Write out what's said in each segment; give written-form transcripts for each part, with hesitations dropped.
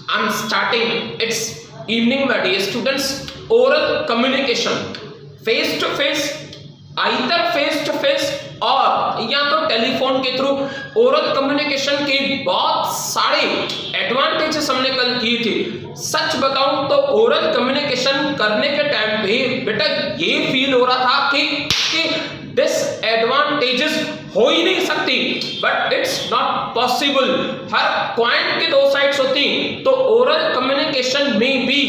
I'm starting. It's evening, my dear students. Oral communication, face to face, either face to face और या तो telephone के through. Oral communication के बहुत सारे एडवांटेजेस हमने कल किए थे। सच बताऊं तो ओरल कम्युनिकेशन करने के टाइम पे बेटा ये फील हो रहा था कि डिसएडवांटेजेस हो ही नहीं सकती, but it's not possible. Her coin के दो साइड्स होती, तो ओरल कम्युनिकेशन में भी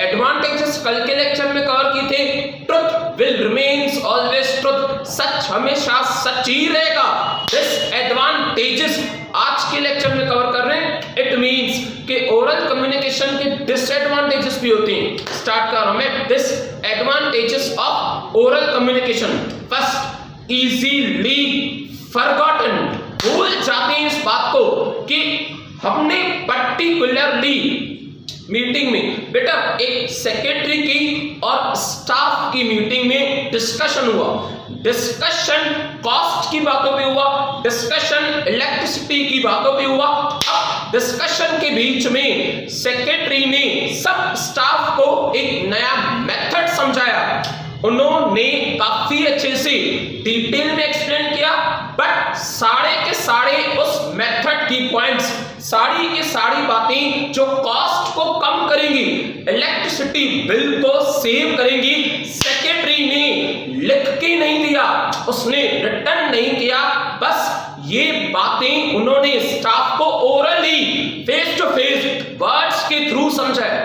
एडवांटेजेस कल के लेक्चर में कवर किए थे। Truth will remains always truth, सच हमेशा सच ही रहेगा। डिसएडवांटेजेस आज के लेक्चर में कवर कर रहे हैं। इट मींस कि ओरल कम्युनिकेशन के डिसएडवांटेजेस भी होते हैं। स्टार्ट कर रहा हूं मैं। Disadvantages of oral communication. First, easily forgotten, भूल जाते हैं इस बात को कि हमने पर्टिकुलरली मीटिंग में बेटा एक सेक्रेटरी की और स्टाफ की मीटिंग में डिस्कशन हुआ। डिस्कशन कॉस्ट की बातों पे हुआ, डिस्कशन इलेक्ट्रिसिटी की बातों पे हुआ। अब डिस्कशन के बीच में सेक्रेटरी ने सब स्टाफ को एक नया मेथड समझाया। उन्होंने काफी अच्छे से डिटेल में एक्सप्लेन किया, बट सारे के सारे उस मेथड की पॉइंट्स, सारी की सारी बातें जो कॉस्ट को कम करेंगी, इलेक्ट्रिसिटी बिल को सेव करेंगी, सेक्रेटरी ने लिख के नहीं दिया, उसने रिटर्न नहीं किया। बस ये बातें उन्होंने स्टाफ को orally face to face words के थ्रू समझाया।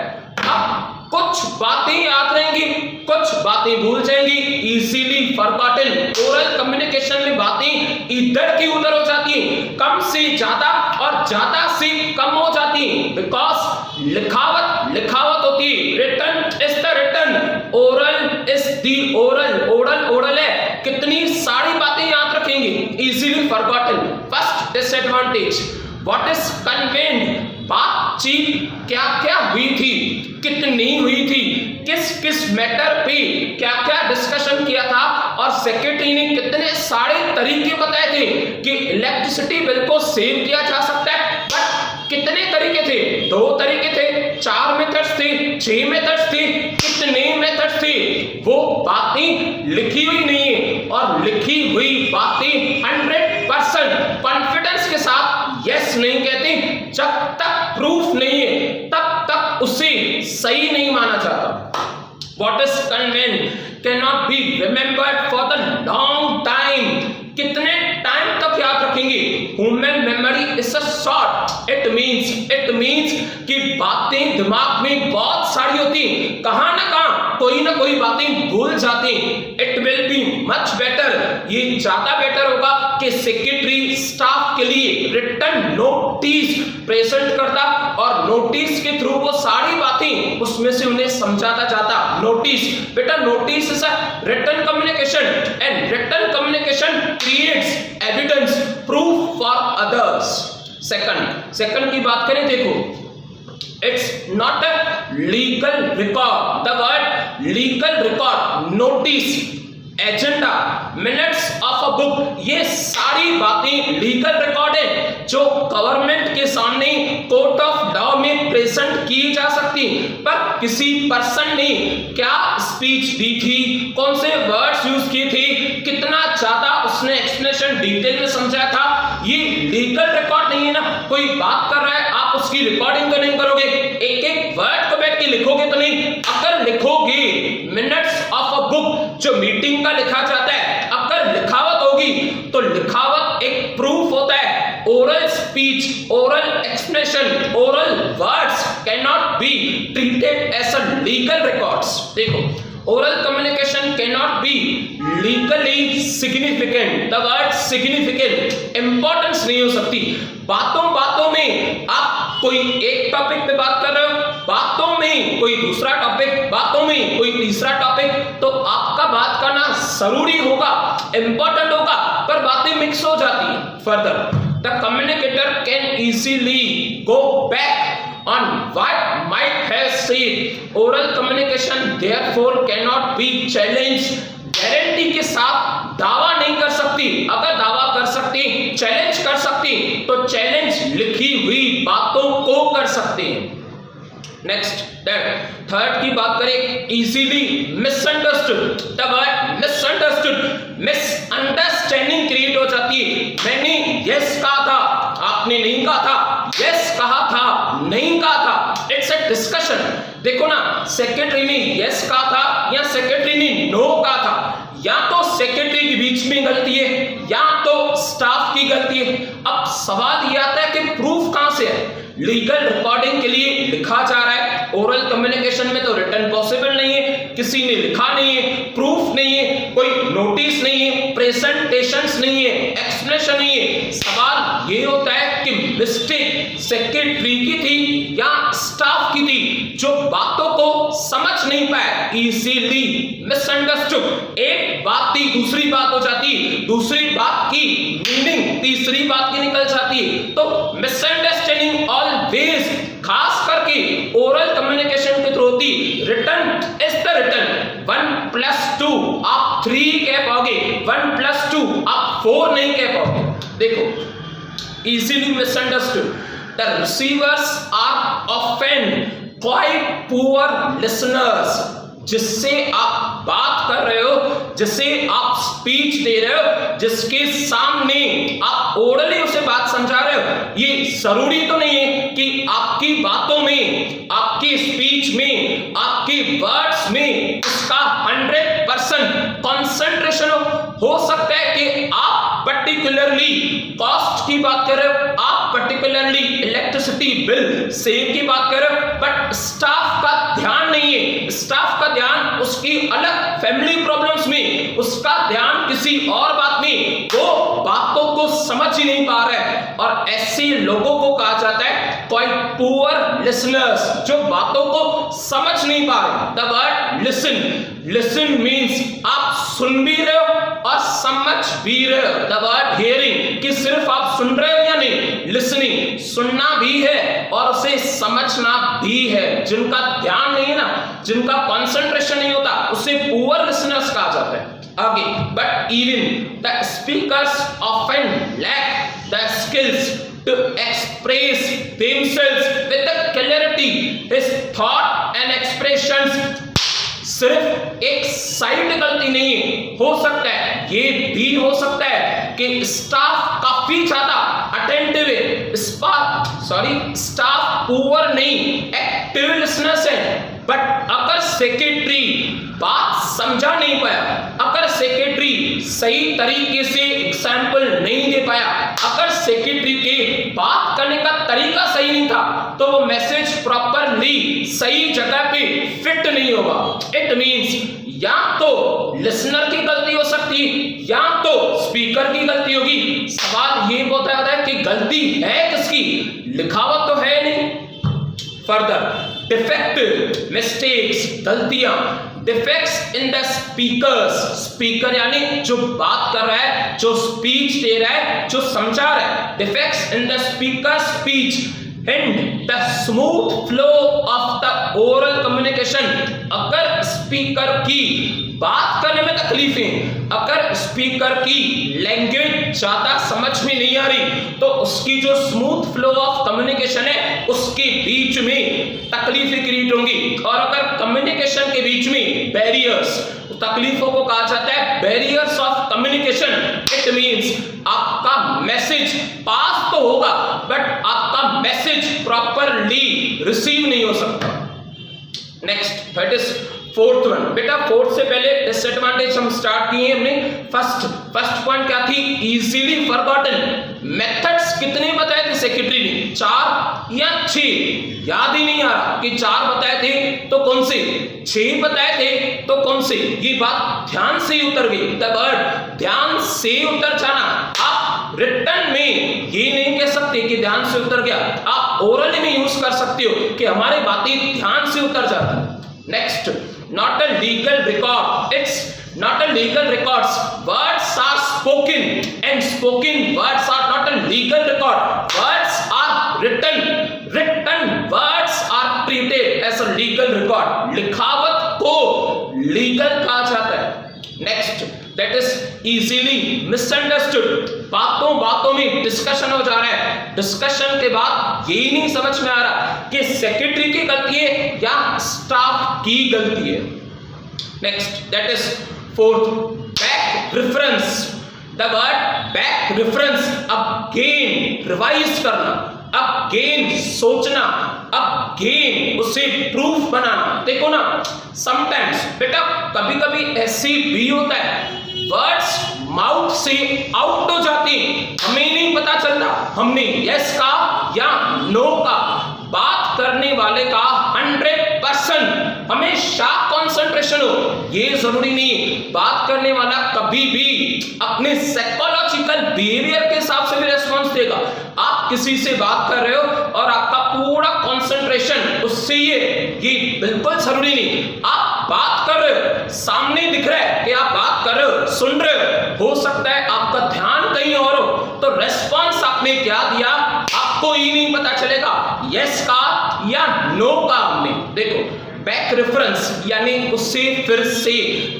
अब कुछ बातें याद रहेंगी, कुछ बातें भूल जाएंगी। इजीली फॉरगॉटन, ओरल कम्युनिकेशन में बातें इधर की उधर हो जाती हैं, कम से ज्यादा और ज्यादा से कम हो जाती हैं, बिकॉज लिखावट लिखावत होती है। Written is the written, oral is the oral. Oral oral है, कितनी सारी बातें याद रखेंगे। Easily forgotten. First disadvantage, what is conveyed, बातचीत क्या क्या हुई थी, कितनी हुई थी, किस किस मैटर पे क्या क्या डिस्कशन किया था, और सेक्रेटरी ने कितने सारे तरीके बताए थे कि इलेक्ट्रिसिटी बिल को सेव किया जा सकता है। बट कितने तरीके थे? 2 तरीके थे, 4 मेथड्स थे, 6 मेथड्स थे, कितने मेथड्स थे, वो बातें लिखी हुई नहीं है। और लिखी हुई बातें 100% कॉन्फिडेंस के साथ यस नहीं कहते, जब तक प्रूफ नहीं है तब तक उसे सही नहीं माना जाता। What is conveyed cannot be remembered for the long time, कितने टाइम तक याद रखेंगे। Human memory is a short. It means कि बातें दिमाग में बहुत सारी होती, कहां ना कहां कोई ना कोई बातें भूल जाते। It will be much better, ये ज्यादा बेटर होगा कि सेक्रेटरी स्टाफ के लिए रिटन नोटिस प्रेजेंट करता, और नोटिस के थ्रू वो सारी बातें उसमें से उन्हें समझाता जाता। नोटिस बेटा, notice is a written communication, and written communication creates evidence, proof for others. Second की बात करें, देखो, it's not a legal record. The word legal record, notice, agenda, minutes of a book, ये सारी बातें लीगल रिकॉर्ड है जो government के सामने कोर्ट ऑफ लॉ में प्रेजेंट की जा सकती। पर किसी पर्सन ने क्या स्पीच दी थी, कौन से वर्ड्स यूज किए थे, कितना ज्यादा उसने एक्सप्लेनेशन डिटेल में समझाया था, ये लीगल रिकॉर्ड नहीं है ना। कोई बात कर रहा है, आप उसकी रिकॉर्डिंग तो नहीं करोगे, एक एक वर्ड को बैठ के लिखोगे तो नहीं। अगर लिखोगे मिनट्स ऑफ अ बुक जो मीटिंग का लिखा जाता है, अगर लिखावट होगी तो लिखावट एक प्रूफ होता है। Oral speech, oral explanation, oral words can not be treated as a legal records. देखो, oral communication cannot be legally significant. The word significant, importance नहीं हो सकती। बातों बातों में आप कोई एक टॉपिक पे बात कर रहे हो, बातों में कोई दूसरा टॉपिक, बातों में कोई तीसरा टॉपिक, तो आपका बात करना जरूरी होगा, इंपॉर्टेंट होगा, पर बातें मिक्स हो जाती है। Further, the communicator can easily go back on what might have said. Oral communication therefore cannot be challenged. Guarantee के साथ दावा नहीं कर सकती। अगर दावा कर सकती, चैलेंज कर सकती, तो चैलेंज लिखी हुई बातों को कर सकते हैं। नेक्स्ट थर्ड की बात करें, easily misunderstood. The word misunderstood, misunderstanding create हो जाती है। मैंने यस कहा था, आपने नहीं कहा था, यस कहा था, नहीं कहा था। It's a discussion. देखो ना, सेक्रेटरी ने यस कहा था या सेक्रेटरी ने नो कहा था, या तो सेक्रेटरी के बीच में गलती है या तो स्टाफ की गलती है। अब सवाल यह आता है कि प्रूफ कहां से है? लीगल रिकॉर्डिंग के लिए लिखा जा रहा है, ओरल कम्युनिकेशन में तो रिटर्न पॉसिबल नहीं है, किसी ने लिखा नहीं है, प्रूफ नहीं है, कोई नोटिस नहीं है, प्रेजेंटेशंस नहीं है, एक्सप्लेनेशन नहीं है। सवाल ये होता है कि मिस्टेक सेक्रेटरी की थी या स्टाफ की थी, जो बातों को समझ नहीं पाया, इजीली मिसअंडरस्टूड। एक बात थी, दूसरी बात हो जाती, दूसरी बात की मीनिंग तीसरी बात की निकल जाती है। तो मिसअंडरस्टैंडिंग ऑलवेज, खास करके ओरल कम्युनिकेशन के थ्रू होती। Return is the return. 1+2 आप 3 कह पाओगे, 1+2 आप 4 नहीं कह पाओगे। देखो, easily misunderstood. The receivers are often quite poor listeners. जिससे आप बात कर रहे हो, जिसे आप स्पीच दे रहे हो, जिसके सामने आप ओरली उसे बात समझा रहे हो, ये जरूरी तो नहीं है कि आपकी बातों में, आपकी स्पीच में, आपके वर्ड्स में उसका 100% कंसंट्रेशन हो सकता है कि आप पर्टिकुलरली कॉस्ट की बात कर रहे हो, आप पर्टिकुलरली इलेक्ट्रिसिटी बिल सेव की बात कर रहे हो, बट स्टाफ का ध्यान नहीं है। स्टाफ का ध्यान उसकी अलग फैमिली प्रॉब्लम्स में, उसका ध्यान किसी और बात में, वो बातों को समझ ही नहीं पा रहा है। और ऐसे लोगों को कहा जाता है क्वाइट पुअर लिसनर्स, जो बातों को समझ नहीं पा रहे। The word listen, listen means आप सुन भी रहे हो और समझ भी रहे हो। द वर्ड हियरिंग, कि सिर्फ आप सुन रहे हो या नहीं, लिसनिंग सुनना भी है और उसे समझना भी है। जिनका ध्यान नहीं है ना, जिनका कंसंट्रेशन नहीं होता, उसे पुअर लिसनर्स कहा जाता है। आगे, but even the speakers often lack the skills to express themselves with the clarity, his thought and expressions। सिर्फ एक साइड गलती नहीं है, हो सकता है ये भी हो सकता है कि स्टाफ काफी ज्यादा अटेंटिव है, स्टाफ पुअर नहीं, एक्टिव लिसनर्स है। बट अगर सेक्रेटरी बात समझा नहीं पाया, अगर सेक्रेटरी सही तरीके से एग्जाम्पल नहीं दे पाया, अगर सेक्रेटरी के बात करने का तरीका सही नहीं था, तो वो मैसेज प्रॉपरली सही जगह पे फिट नहीं होगा। इट मींस या तो लिसनर की गलती हो सकती है या तो स्पीकर की गलती होगी। सवाल ये होता है कि गलती है किसकी? लिखावट तो है नहीं। फर्दर, डिफेक्ट, मिस्टेक्स, गलतियां, defects in the speakers, speaker यानी जो बात कर रहा है, जो स्पीच दे रहा है, जो समझा रहा है। Defects in the speaker speech and the smooth flow of the oral communication. अगर स्पीकर की बात करने में तकलीफें, अगर स्पीकर की लैंग्वेज ज्यादा समझ में नहीं आ रही, तो उसकी जो स्मूथ फ्लो ऑफ कम्युनिकेशन है, उसके बीच में तकलीफें क्रिएट होंगी। और अगर कम्युनिकेशन के बीच में बैरियर्स, तकलीफों को कहा जाता है barriers of communication. It means आपका मैसेज पास तो होगा, बट आपका मैसेज प्रॉपरली रिसीव नहीं हो सकता। Next, that is fourth one. बेटा फोर्थ से पहले डिसएडवांटेज हम स्टार्ट किए हमने। फर्स्ट पॉइंट क्या थी? Easily forgotten. मेथड्स कितने बताए थे सेक्रेटरी ने? 4 या 6? याद ही नहीं आ रहा कि 4 बताए थे तो कौन से, 6 बताए थे तो कौन से। ये बात ध्यान से ही उतर गई। द वर्ड ध्यान से उतर जाना। आप रिटर्न में ये नहीं कह सकते कि ध्यान से उतर गया, आप ओरली में यूज कर सकते हो कि हमारी बातें ध्यान से उतर जाती है। Next, not a legal record. It's not a legal records. Words are spoken, and spoken words are not a legal record. Words are written. Written words are treated as a legal record. लिखावत को legal कहा जाता है। Next, that is easily misunderstood. बातों में discussion हो जा रहा है, डिस्कशन के बाद ये नहीं समझ में आ रहा कि सेक्रेटरी की गलती है या स्टाफ की गलती है। Next, that is fourth, back reference. The word back reference, again revise करना, अगेन सोचना, अगेन उसे प्रूफ बनाना। देखो ना, समटाइम्स बेटा कभी कभी ऐसे भी होता है वर्ड्स माउथ से आउट हो जाते हैं, हमें नहीं पता चलता हमने यस का या नो का। बात करने वाले का 100% हमेशा कंसंट्रेशन हो, ये जरूरी नहीं। बात करने वाला कभी भी अपने साइकोलॉजिकल बिहेवियर के हिसाब से भी रेस्पॉन्स देगा। आप किसी से बात कर रहे हो और आपका पूरा कंसंट्रेशन उससे ये बिल्कुल जरूरी नहीं। आप बात कर रहे हो, सामने दिख रहा है कि आप बात कर रहे हो, सुन रहे हो सकता है आपका ध्यान कहीं और हो, तो रेस्पॉन्स आपने क्या दिया आपको ही नहीं पता चलेगा, यस का या नो का आपने। देखो, बैक रेफरेंस यानी उससे फिर से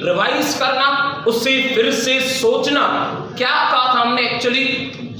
रिवाइज करना, उससे फिर से सोचना, क्या कहा था हमने, एक्चुअली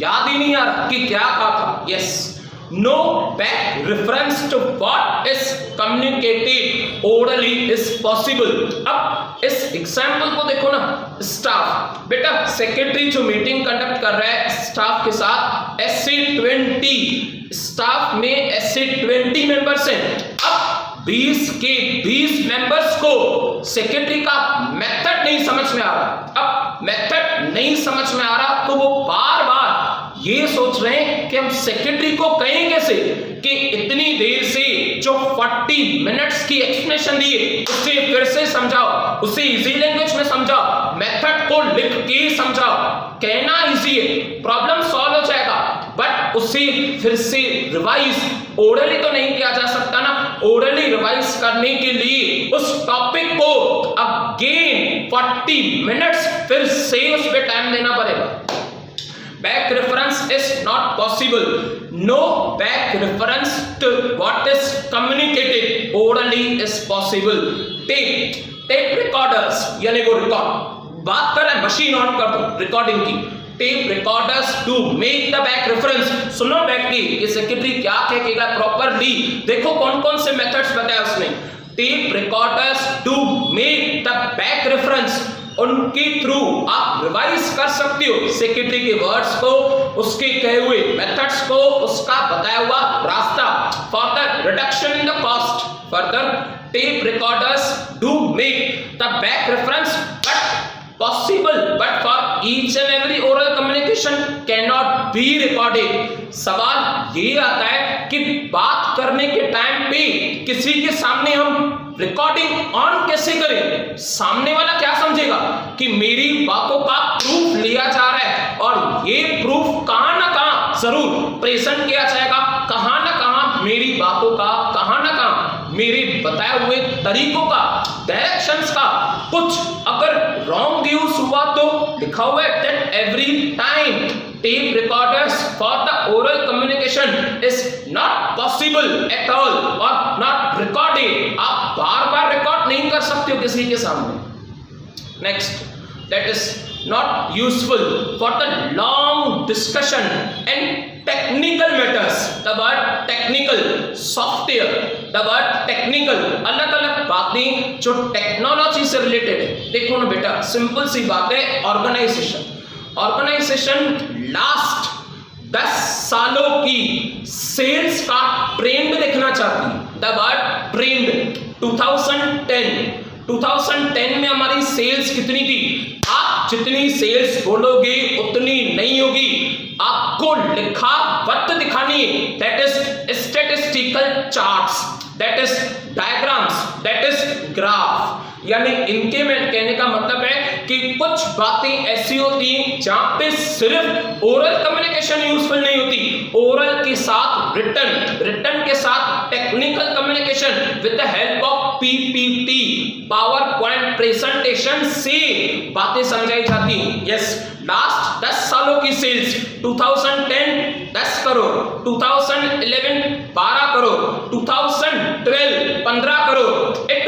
याद ही नहीं आ रहा कि क्या कहा था। Yes, no back reference to what is communicated orally is possible. अब इस एग्जाम्पल को देखो ना, स्टाफ, बेटा सेक्रेटरी जो मीटिंग कंडक्ट कर रहा है स्टाफ के साथ, ऐसे 20 स्टाफ में ऐसे 20 मेंबर्स हैं। अब 20 के 20 मेंबर्स को सेक्रेटरी का मेथड नहीं समझ में आ रहा। अब मेथड नहीं समझ में आ रहा तो वो बार बार ये सोच रहे हैं कि हम सेक्रेटरी को कहें कैसे कि इतनी देर से जो 40 मिनट्स की एक्सप्लेनेशन दी है उसे फिर से समझाओ, उसे इजी लैंग्वेज में समझाओ, मेथड को लिख के समझाओ। कहना इजी है, प्रॉब्लम सॉल्व हो जाएगा, बट उसे फिर से रिवाइज ओरली तो नहीं किया जा सकता ना। ओरली रिवाइज करने के लिए उस टॉपिक को अगेन 40 मिनट्स फिर से उस पर टाइम देना पड़ेगा। Back reference is not possible. No back reference to what is communicated orally is possible. Tape recorders यानी वो रिकॉर्ड बात कर रहे हैं, मशीन ऑन कर दो रिकॉर्डिंग की। Tape recorders to make the back reference. सुनो बैक की ये सेक्रेटरी क्या कहेगा प्रॉपरली। देखो कौन कौन से मेथड्स बताया उसने। Tape recorders to make the back reference, उनके थ्रू आप रिवाइज कर सकते हो सेक्रेटरी के वर्ड्स को, उसके कहे हुए मेथड्स को, उसका बताया हुआ रास्ता। Further reduction in the cost, further tape recorders do make the back reference but possible, but for each and every oral communication cannot be recorded। सवाल ये आता है कि बात करने के टाइम पे किसी के सामने हम रिकॉर्डिंग ऑन कैसे करें। सामने वाला क्या समझेगा कि मेरी बातों का प्रूफ लिया जा रहा है और ये प्रूफ कहां ना कहां जरूर प्रेजेंट किया जाएगा, कहां ना कहां मेरी बातों का, कहां ना कहां मेरे बताए हुए तरीकों का, डायरेक्शंस का कुछ अगर रॉन्ग यूज हुआ तो लिखा हुआ है that every time tape recorders for the oral communication is not possible at all और नॉट रिकॉर्डेड। आप बार बार रिकॉर्ड नहीं कर सकते हो किसी के सामने। Next, that is not useful for the long discussion and technical matters। the word technical, software, the word technical, अलग अलग बातें जो टेक्नोलॉजी से रिलेटेड है। देखो ना बेटा, सिंपल सी बात है, ऑर्गेनाइजेशन लास्ट 10 सालों की सेल्स का ट्रेंड देखना चाहती है। द वर्ड ट्रेंड 2010 में हमारी सेल्स कितनी थी। आप जितनी सेल्स बोलोगे उतनी नहीं होगी, आपको लिखा वक्त दिखानी है, that is statistical charts, that is diagrams, that is graph. यानी इनके में कहने का मतलब है कि कुछ बातें ऐसी होती हैं जहां पे सिर्फ ओरल कम्युनिकेशन यूजफुल नहीं होती, ओरल के साथ रिटन के साथ technical communication with the help of PPT, power point presentation से बातें समझाई जाती हैं। यस, लास्ट 10 सालों की sales 2010 10 crore, 2011 12 crore, 2012 15 crore. It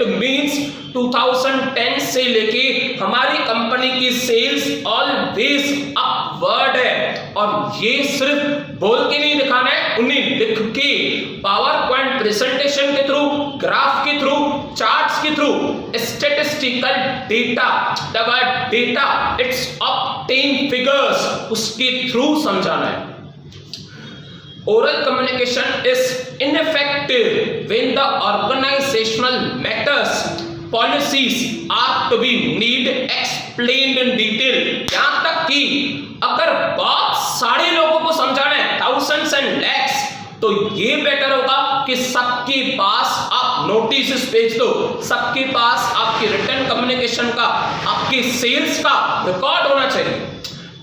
means 2010 से लेके हमारी कंपनी की सेल्स ऑलवेज अपवर्ड है। और ये सिर्फ बोल के नहीं दिखाना है, उन्हें लिख के पावर पॉइंट प्रेजेंटेशन के थ्रू, ग्राफ के थ्रू, चार्ट्स के through, statistical data, the word data it's obtain figures, उसके थ्रू समझाना है। Oral communication is ineffective when the organizational matters, policies are to be need explained in detail। यहाँ तक कि अगर बहुत सारे लोगों को समझाना है, thousands and lakhs, तो ये बेटर होगा कि सबके पास आप नोटिस भेज दो, सबके पास आपकी रिटर्न कम्युनिकेशन का, आपकी सेल्स का रिकॉर्ड होना चाहिए।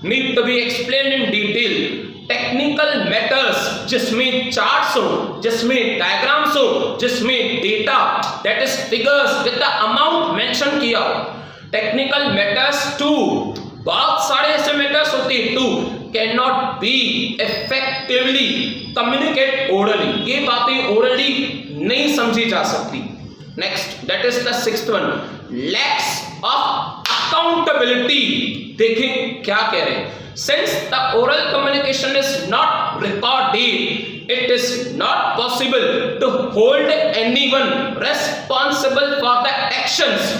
Need to be explain in detail. Technical matters जिसमें चार्ट्स हो, जिसमें डायग्राम्स हो, जिसमें data that is figures with the amount mention किया हो। टेक्निकल मैटर्स टू, बहुत सारे ऐसे मैटर्स होते हैं to can not be effectively communicate orally, ये बातें ओरली नहीं समझी जा सकती। Next that is the sixth one, lacks of accountability. देखें क्या कह रहे हैं, since the oral communication is not recorded, it is not possible to hold anyone responsible for the actions।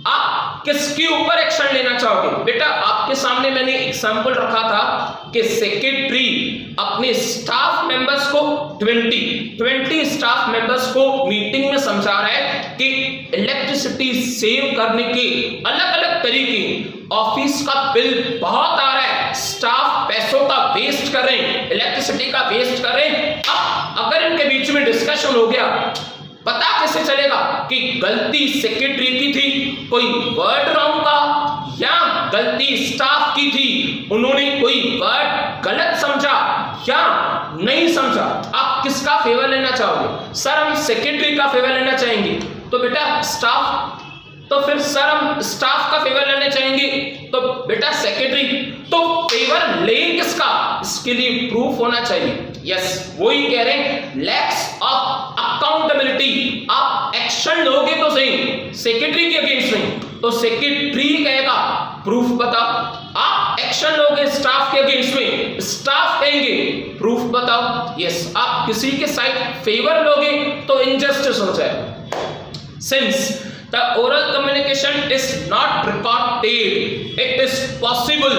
आप किसके ऊपर एक्शन लेना चाहोगे? बेटा आपके सामने मैंने एग्जांपल रखा था कि सेक्रेटरी अपने स्टाफ मेंबर्स को 20 स्टाफ मेंबर्स को मीटिंग में समझा रहा है कि इलेक्ट्रिसिटी सेव करने के अलग अलग तरीके, ऑफिस का बिल बहुत आ रहा है, स्टाफ पैसों का वेस्ट कर रहे हैं, इलेक्ट्रिसिटी का वेस्ट कर रहे हैं। अब अगर इनके बीच में डिस्कशन हो गया, पता कैसे चलेगा कि गलती सेक्रेटरी की थी, कोई वर्ड रॉन्ग का, या गलती स्टाफ की थी, उन्होंने कोई वर्ड गलत समझा या नहीं समझा? आप किसका फेवर लेना चाहोगे? सर हम सेक्रेटरी का फेवर लेना चाहेंगे। तो बेटा स्टाफ, तो फिर सर हम स्टाफ का फेवर लेने चाहेंगे, तो बेटा सेक्रेटरी। तो फेवर ले किसका? इसके लिए प्रूफ होना चाहिए। यस, वही कह रहे हैं, लैक्स ऑफ अकाउंटेबिलिटी। आप एक्शन लोगे तो सही, सेक्रेटरी के अगेंस्ट नहीं, तो सेक्रेटरी कहेगा प्रूफ बताओ। आप एक्शन लोगे स्टाफ के अगेंस्ट में, स्टाफ कहेंगे प्रूफ बताओ। यस, आप किसी के साइड फेवर लोगे तो इनजस्टिस हो जाए। Since the oral communication is not recorded, it is possible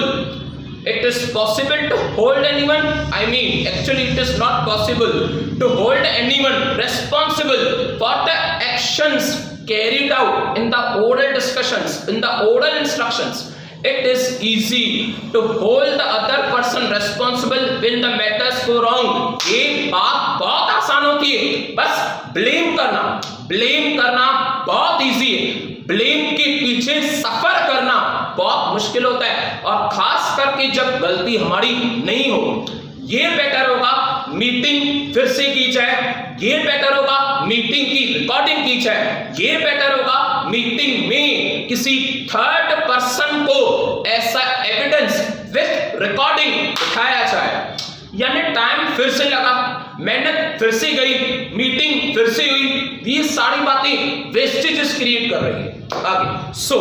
to hold anyone, actually it is not possible to hold anyone responsible for the actions carried out in the oral discussions, in the oral instructions. It is easy to hold the other person responsible when the matters go wrong। ये बात बहुत आसान होती है, बस blame करना बहुत easy है। ब्लेम के पीछे सफर करना बहुत मुश्किल होता है, और खास करके जब गलती हमारी नहीं हो। ये बेटर होगा मीटिंग फिर से की जाए, ये बेटर होगा मीटिंग की रिकॉर्डिंग की जाए, ये बेटर होगा मीटिंग में किसी थर्ड पर्सन को ऐसा एविडेंस विद रिकॉर्डिंग दिखाया जाए। यानी टाइम फिर से लगा, मेहनत फिर से गई, मीटिंग फिर से हुई, ये सारी बातें वेस्टेजेस क्रिएट कर रही है। आगे, so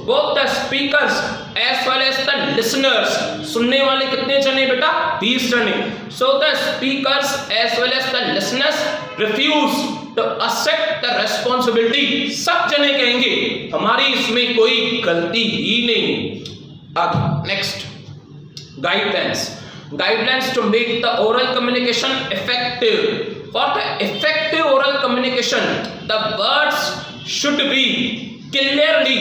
both the speakers as well as the listeners, सुनने वाले कितने जने बेटा? 20 जने। So the speakers as well as the listeners refuse to accept the responsibility. सब जने कहेंगे हमारी इसमें कोई गलती ही नहीं। आगे next, guidelines to make the oral communication effective। For the effective oral communication, the words should be clearly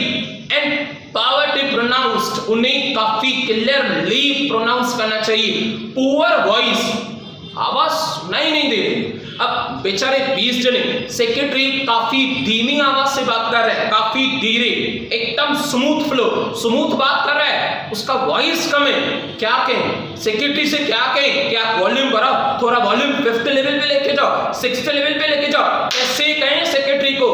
and powerfully pronounced। उन्हें काफी clearly pronounce करना चाहिए। Poor voice, आवाज सुनाई नहीं दे रही। अब बेचारे 20 जने, सेक्रेटरी काफी धीमी आवाज से बात कर रहा है, काफी धीरे, एकदम स्मूथ फ्लो, स्मूथ बात कर रहा है, उसका वॉइस कम है। क्या कहें सेक्रेटरी से? क्या कहें कि आप वॉल्यूम बढ़ाओ, थोड़ा वॉल्यूम 5th लेवल पे लेके जाओ, 6th लेवल पे लेके जाओ, कैसे कहें सेक्रेटरी को?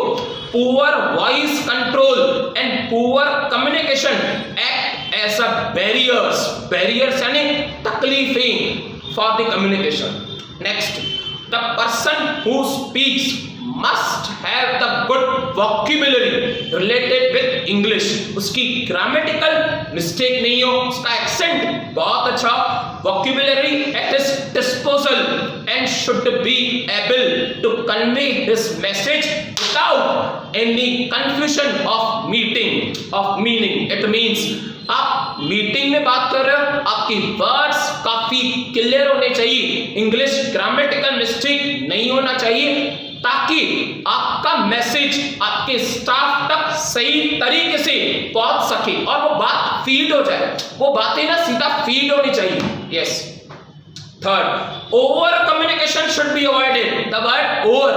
Poor voice control and poor communication act as a barriers यानी तकलीफें for the communication। Next, the person who speaks must have the good vocabulary related with English। उसकी grammatical mistake नहीं हो, उसका accent बहुत अच्छा, vocabulary at his disposal and should be able to convey his message without any confusion of meaning. It means आप meeting में बात कर रहे हो, आपकी वर्ड्स काफी क्लियर होने चाहिए, इंग्लिश ग्रामेटिकल मिस्टेक नहीं होना चाहिए, ताकि आपका मैसेज आपके स्टाफ तक सही तरीके से पहुंच सके और वो बात फीड हो जाए, वो बातें ना सीधा फीड होनी चाहिए। Yes. Third, over communication should be avoided. The word over,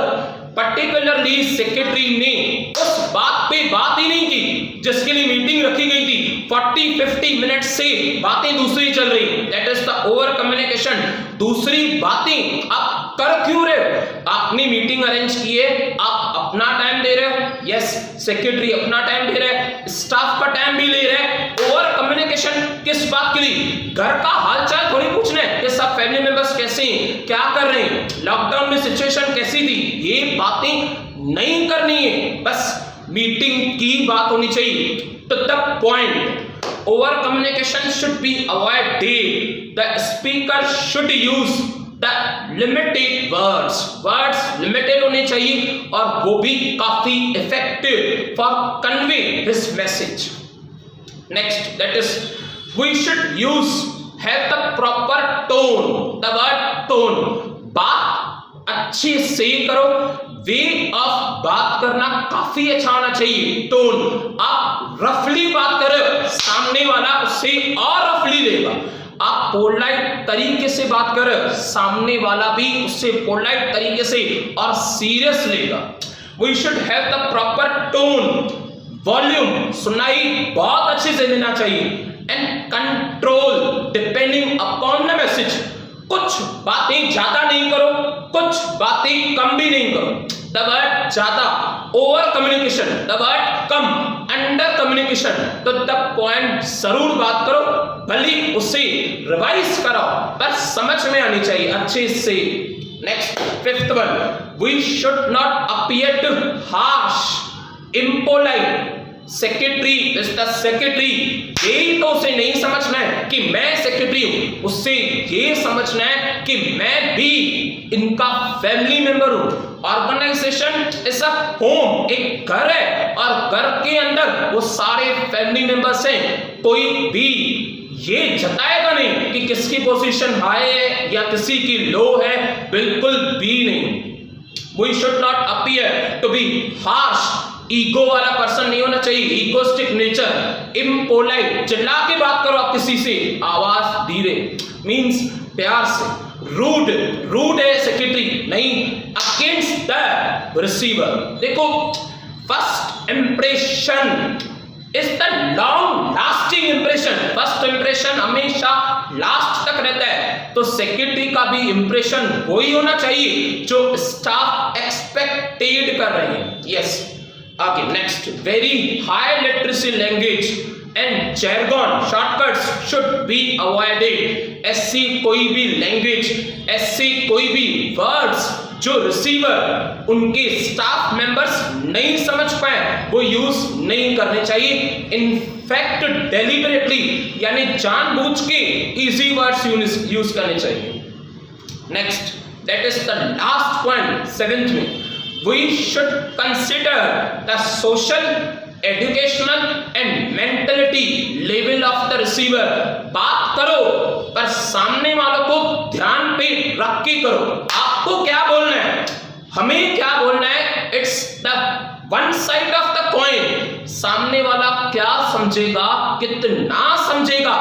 particularly secretary ने उस बात पे बात ही नहीं की जिसके लिए मीटिंग रखी गई थी। 40-50 मिनट से बातें दूसरी चल रही, that is the over communication. दूसरी बातें आप कर क्यों रहे हो? आपने मीटिंग अरेंज की है, आप अपना टाइम दे रहे हो, यस, सेक्रेटरी अपना टाइम दे रहे हैं, स्टाफ का टाइम भी ले रहे हैं। ओवर कम्युनिकेशन किस बात के लिए? घर का हालचाल थोड़ी पूछना है कि सब फैमिली मेंबर्स कैसे हैं, क्या कर रहे हैं, लॉकडाउन में सिचुएशन कैसी थी, ये बातें नहीं करनी है, बस मीटिंग की बात होनी चाहिए, to the point. Over communication should be avoided. The speaker should use the limited words limited होने चाहिए और वो भी काफी effective for convey his message. Next, that is we should use have the proper tone. The word tone, बात अच्छे से करो, वे ऑफ बात करना काफी अच्छा होना चाहिए। टोन, आप रफली बात करो, सामने वाला उससे और रफली लेगा। आप पोलाइट तरीके से बात करो, सामने वाला भी उससे पोलाइट तरीके से और सीरियस लेगा। We should have the proper tone. Volume, सुनाई बहुत अच्छे से देना चाहिए। And control depending upon the message, कुछ बातें ज्यादा नहीं करो, कुछ बातें कम भी नहीं करो। द वर्ड ज्यादा, over communication, the word come, under communication, तो द पॉइंट जरूर बात करो, भले उसे रिवाइज कराओ, पर समझ में आनी चाहिए अच्छे से। Next, fifth one, we should not appear to harsh, impolite. Secretary is the secretary, यही तो उसे नहीं समझना है कि मैं सेक्रेटरी हूं, उससे ये समझना है कि मैं भी इनका फैमिली मेंबर हूं। ऑर्गेनाइजेशन इज अ होम, एक घर है और घर के अंदर वो सारे फैमिली मेंबर्स हैं। कोई भी ये जताएगा नहीं कि किसकी पोजीशन हाई है या किसी की लो है, बिल्कुल भी नहीं। We should not appear to be harsh, ego वाला पर्सन नहीं होना चाहिए, ईगोस्टिक नेचर। इम्पोलाइट, चिल्ला के बात करो आप किसी से, आवाज धीरे, मींस प्यार से। रूड है सेक्रेटरी, नहीं, अगेंस्ट द रिसीवर। देखो, first impression is the long lasting impression. First impression हमेशा लास्ट तक रहता है, तो सेक्रेटरी का भी इंप्रेशन वही होना चाहिए जो स्टाफ एक्सपेक्टेड कर रहे हैं। यस। आगे next, very high literacy language and jargon shortcuts should be avoided. ऐसी कोई भी लैंग्वेज, ऐसे कोई भी वर्ड्स जो रिसीवर, उनके स्टाफ मेंबर्स नहीं समझ पाए, वो यूज नहीं करने चाहिए। इनफैक्ट डेलिबरेटली, यानी जानबूझ के इजी वर्ड्स यूज करने चाहिए। Next, that is the last point, seventh में, we should consider the social, educational and mentality level of the receiver। बात करो पर सामने वालों को ध्यान पे रख के करो। आपको क्या बोलना है, हमें क्या बोलना है, it's the one side of the coin. सामने वाला क्या समझेगा, कितना समझेगा,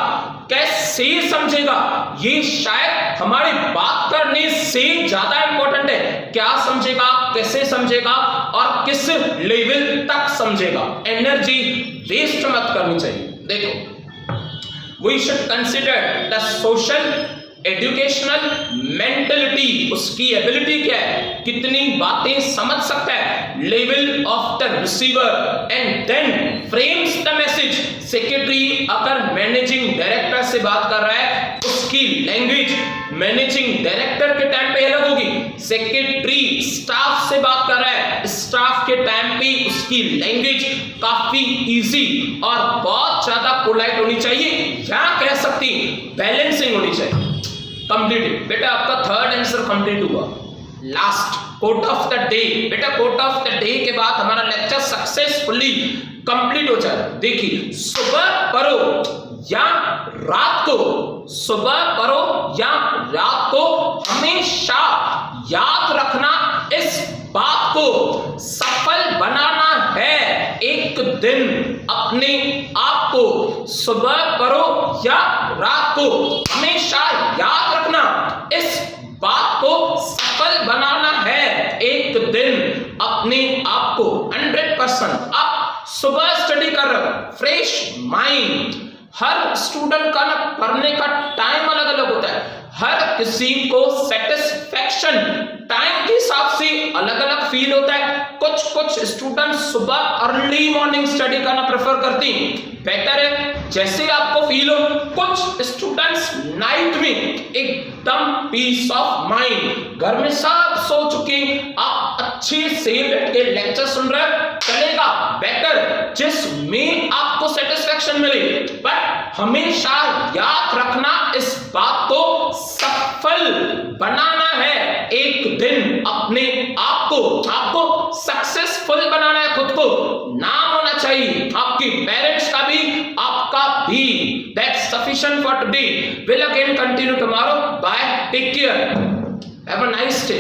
कैसे समझेगा, ये शायद हमारी बात करने से ज्यादा इंपॉर्टेंट है। क्या समझेगा, कैसे समझेगा और किस लेवल तक समझेगा। एनर्जी वेस्ट मत करनी चाहिए। देखो, we should consider the social, educational, mentality, उसकी एबिलिटी क्या है, कितनी बातें समझ सकता है, level of the receiver, and then frames the message. Secretary अगर मैनेजिंग डायरेक्टर से बात कर रहा है, उसकी लैंग्वेज मैनेजिंग डायरेक्टर के टाइम पे अलग होगी। सेक्रेटरी स्टाफ से बात कर रहा है, स्टाफ के टाइम पे उसकी लैंग्वेज काफी इजी और बहुत ज्यादा पोलाइट होनी चाहिए, या कह सकती बैलेंसिंग होनी चाहिए। कंप्लीटेड। बेटा आपका थर्ड आंसर कंप्लीट हुआ। Last quote of the day, बेटा कोट ऑफ द डे के बाद हमारा लेक्चर सक्सेसफुली कंप्लीट हो जाए। देखिए, सुबह पढ़ो या रात को, सुबह पढ़ो या रात को, हमेशा याद रखना इस बात को, सफल बनाना है एक दिन अपने आप को। सुबह पढ़ो या रात को, हमेशा याद रखना इस बात को, सफल बनाना है एक दिन अपने आप को 100%। आप सुबह स्टडी कर रहे हो, फ्रेश माइंड। हर स्टूडेंट का ना पढ़ने का टाइम अलग अलग होता है, हर किसी को सेटिस्फेक्शन टाइम के हिसाब से अलग अलग फील होता है। कुछ स्टूडेंट सुबह अर्ली मॉर्निंग स्टडी करना प्रेफर करती हैं, बेटर है जैसे आपको फील हो। कुछ स्टूडेंट्स नाइट में एकदम पीस ऑफ माइंड, घर में सब सो चुके, आप अच्छे से बैठ के लेक्चर सुन रहे हैं, चलेगा, बेटर जिसमें आपको सेटिस्फेक्शन मिले। बट हमेशा याद रखना इस बात को, सफल बनाना है एक दिन अपने आप को, आपको सक्सेसफुल बनाना है खुद को। नाम होना चाहिए आपके पेरेंट्स का भी, आपका भी। That's sufficient for today. Will again continue tomorrow. Bye, take care, have a nice day.